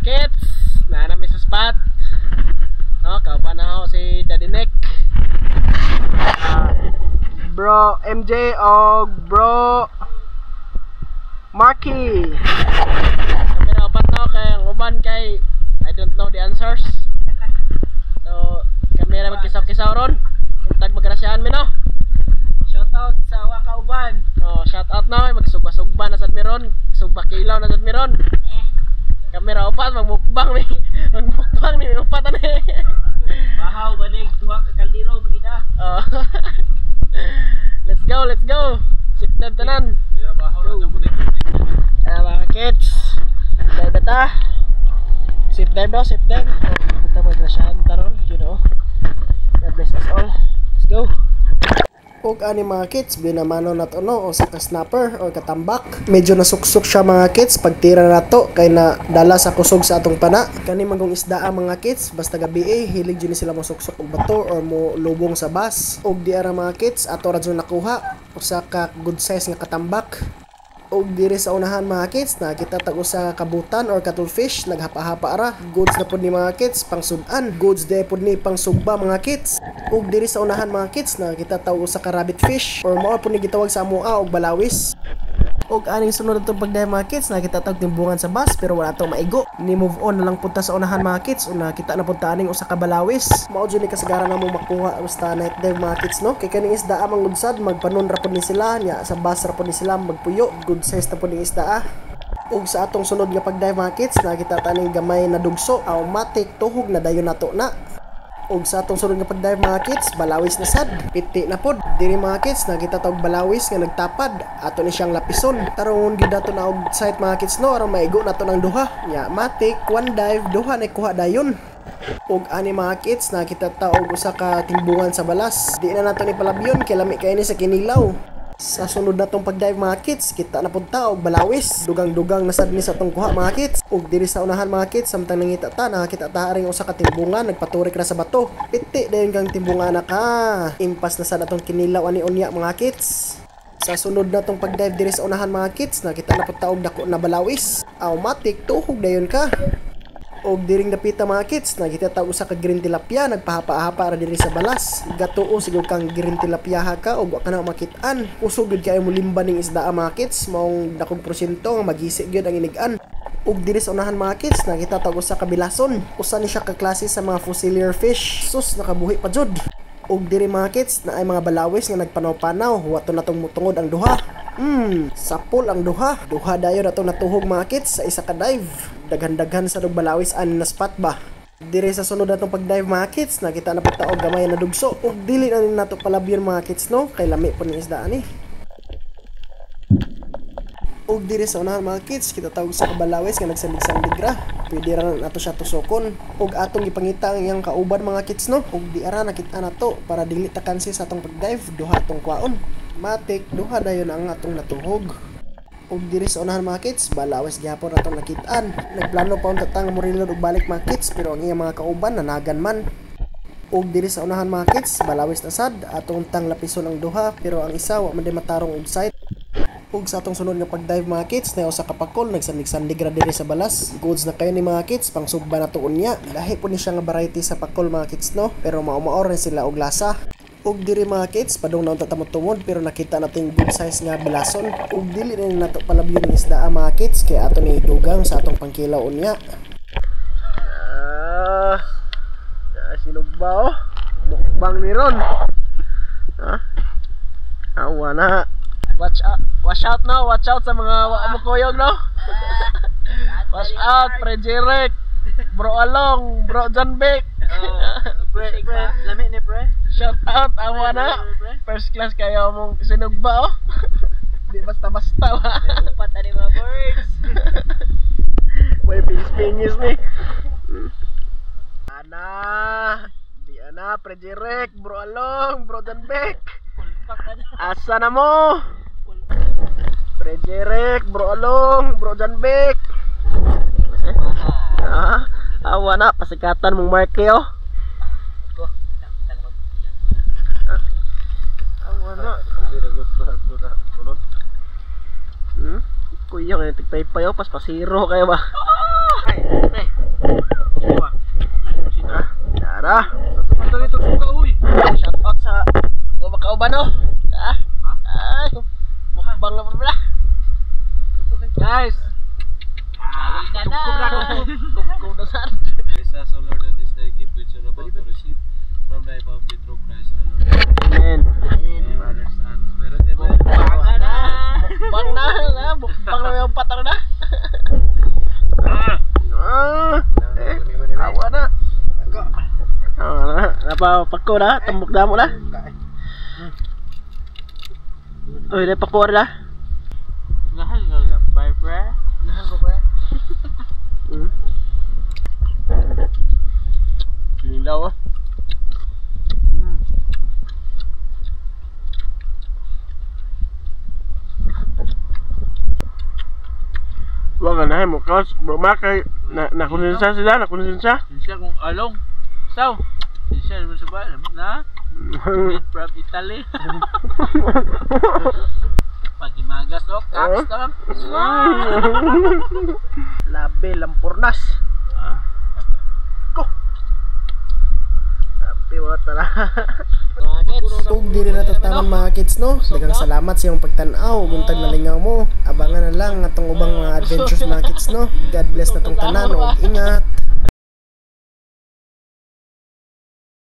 kids, naanami sa spot. No, kauban na ako si Daddy Nick. Bro MJ o Bro Marky. Kami na upat na kay ang uban kay I don't know the answers. So kami na magkisaw-kisaw ron. Untag magrasyahan mi no. Shout out sa Wakauban. Oh, shout out na magsugba-sugba na sad mi ron. Sugba kilaw na sad mi ron. Kamera upat magmukbang mi. Magmukbang ni upat ani. Bahaw banig duha ka kaldero magida. Oh. Let's go, let's go. Sip dead tanan. Mga kids. Dive beta. Sip dive daw, sip dive. Punta pa na siya taron, you know. God bless us all. Let's go. Ug ani mga kids, binamano na to no o sa snapper or katambak. Medyo nasuksok siya mga kids pagtira na to kay na dala sa kusog sa atong pana. Kani magong isda mga kids, basta gabi hilig jud sila mo suksok og bato or mo lubong sa bas. Ug di ara mga kids ato ra jud nakuha usa ka good size nga katambak. Og diri sa unahan mga kids nakita tag usa ka kabutan or cuttlefish naghapa-hapa ara. Goods na pud ni mga kids pang sudan. Goods de pud ni pang sugba mga kids. Og diri sa unahan mga kids nakita tag usa ka rabbit fish or mao pud ni gitawag sa amoa og balawis. Og aning sunod atong pagdayo mga kids nakita tag timbungan sa bus pero wala to maigo. Ni move on na lang punta sa unahan mga kids o nakita na punta aning usa ka balawis. Mao jud ni kasagaran namo makuha basta night dive mga kids no. Kay kaning isda amang ludsad magpanon ra pud ni sila nya sa bus ra pud ni sila magpuyo. Good size na pud ning isda Og sa atong sunod nga pagdive mga kids nakita taning gamay na dugso automatic tuhog na dayon nato na. Og sa atong sunod nga pagdive mga kids balawis na sad piti na pod diri mga kids nakita tawag balawis nga nagtapad ato ni siyang lapison taron gid nato na og sight mga kids no aron maigo nato ng duha nya matik one dive duha na kuha dayon. Og ani mga kids nakita ta og usa ka timbungan sa balas di na nato ni palabyon kay lami kay ni sa kinilaw. Sa sunod na tong pagdive mga kids, kita na punta og balawis. Dugang-dugang nasad ni sa tong kuha mga kids. Og diri sa unahan mga kids, samtang nangita ta, nakakita ta ring usa ka timbungan, nagpaturik na sa bato. Piti dayon kang timbungan na ka. Impas na sa natong kinilaw ani unya mga kids. Sa sunod na tong pagdive diri sa unahan mga kids, nakita na punta og dako na balawis. Automatic tuhog dayon ka. Og diring dapita mga kids, nakita ta usa ka green tilapia nagpahapa-hapa ra diri sa balas. Gatuo siguro kang green tilapia ka og wa ka na makit-an. Usog gid kay mo limba ning isda mga kids, maong dakong porsyento nga magisi gyud ang inigan. Og diri sa unahan mga kids, nakita ta usa ka bilason. Usa ni siya ka klase sa mga fusilier fish. Sus nakabuhi pa jud. Og diri mga kids na ay mga balawis nga nagpanaw-panaw, wato na tong mutungod ang duha. Sapol ang duha. Duha dayon atong natuhog mga kids sa isa ka dive. Daghan-daghan sa dog balawis ani na spot ba. Dire sa sunod natong pag-dive mga kids, nakita na pud ta og gamay na dugso. Og dili na nato palabyon mga kids no, kay lami po ni isda ani. Og dire sa unahan mga kids, kita tawag sa kabalawis nga nagsandig-sandig ra. Pwede ra nato siya tusokon. Og atong ipangita ang iyang kauban mga kids no. Og di ara nakita nato para dili ta kansi sa atong pag-dive, duha atong kwaon. Matik duha dayon ang atong natuhog. Og diri sa unahan mga kids, balawis gyapon atong nakitaan. Nagplano pa unta tang morilod og balik mga kids pero ang iyang mga kauban nanagan man. Og diri sa unahan mga kids, balawis na sad atong tang lapison ang duha pero ang isa wa man di matarong og sight. Og sa atong sunod nga pag-dive mga kids, na usa ka pakol nagsandig-sandig ra diri sa balas. Goods na kayo ni mga kids pang sugba na tuon niya. Lahi po ni siya nga variety sa pakol mga kids no, pero mao-mao rin sila og lasa. Og diri mga kids, padung naon ta tamot-tumod pero nakita nating good size nga bilason. Og dili na nato palabyon ni isda mga kids kay ato ni dugang sa atong pangkilaw unya. Sinugba oh. Mukbang ni ron. Awa na. Watch out no, watch out sa mga mukuyog no. Watch out, Pre Jeric, Bro Along, Bro John Beck. Pre, lami ni pre. Shout out, awa na. First class kayo mong sinugba oh. Di basta-basta ba. Upat ani mga birds. May pingis-pingis ni. Di ana, Pre Jeric, Bro Along, Bro John Beck. Asa na mo? Pre Jeric, Bro Along, Bro John Beck. Awa na, pasikatan mong marke oh. Awa na. Kuya, kaya tigpay-pay oh, pas pasiro kayo ba? Kung nasaan. Praise us, O Lord, that this thy gift which you are about to receive from thy bounty through Christ our Lord. Amen. Father, Son, Spirit, Amen. Baka na. Bang na. Bukpang na yung patang na. Awa na. Awa na. Napapako na. Tambok na mo na. Uy, napako na. Nahan nga lang, bye pre. Nahan ko pre. Lilaw ah. Wag na mo kaos. Bumakay. Nakonsensya sila. Nakonsensya. Siya kung along. So, siya naman sa ba? Lamit na. Made from Italy. Pagimagas o, kaks na. Labi, lampurnas. Ko. Labi, wala tala. Ug diri na tataman mga kids no. Daghang salamat sa iyong pagtan-aw. Guntag na lingaw mo. Abangan na lang atong ubang mga adventures mga kids no. God bless na tong tanan ug ingat.